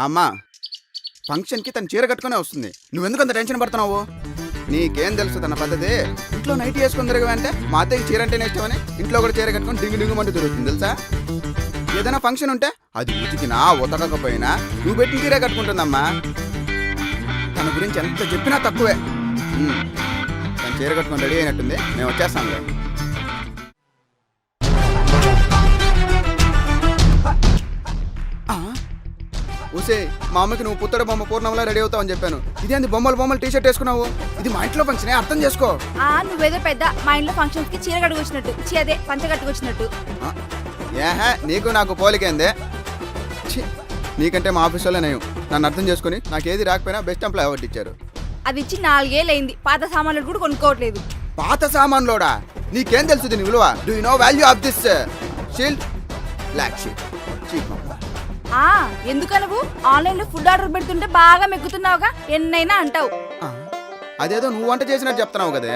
అమ్మా ఫంక్షన్కి తను చీర కట్టుకునే వస్తుంది. నువ్వెందుకు అంత టెన్షన్ పడుతున్నావు? నీకేం తెలుసు తన పద్ధతి? ఇంట్లో నైట్ వేసుకుని తిరగవంటే మా అత్తయ్యకి చీర అంటేనే ఇష్టమని ఇంట్లో కూడా చీర కట్టుకొని డింగు డింగుమంటూ తిరుగుతుంది తెలుసా? ఏదైనా ఫంక్షన్ ఉంటే అది ఉతికినా ఉతకకపోయినా నువ్వు పెట్టిన చీర కట్టుకుంటుందమ్మా. తన గురించి ఎంత చెప్పినా తక్కువే. తను చీర కట్టుకొని రెడీ అయినట్టుంది, మేము వచ్చేస్తాంలే. ఊసే మా అమ్మకి నువ్వు పుత్తడి బొమ్మ పూర్ణంలా రెడీ అవుతావు అని చెప్పాను. ఇదేంది బొమ్మలు టీ-షర్ట్ వేసుకున్నావు? ఇది మా ఇంట్లో ఫంక్షన్, అర్థం చేసుకో. నువ్వేదో పెద్ద మా ఇంట్లో ఫంక్షన్స్ కి చీర కట్టుకొచ్చినట్టు, అదే పంచ కట్టుకొచ్చినట్టు. ఏహే నీకు నాకు పోలికేందే? నీకంటే మా ఆఫీస్ వాళ్ళే నయం. నన్ను అర్థం చేసుకుని నాకేది రాకపోయినా బెస్ట్ ఎంప్లాయ్ అవార్డు ఇచ్చారు. అది ఇచ్చి 4 ఏళ్ళు అయింది, పాత సామాన్లు కూడా కొనుక్కోవట్లేదు. పాత సామాన్లోడా? నీకేం తెలుసు దీని విలువ? Do you know value of this shield? Black shield cheap. ఎందుకనవు ఆన్లైన్ లో ఫుడ్ ఆర్డర్ పెడుతుంటే బాగా మెక్కుతున్నావుగా, ఎన్నైనా అంటావు. అదేదో నువ్వు వంట చేసినట్టు చెప్తున్నావు కదే.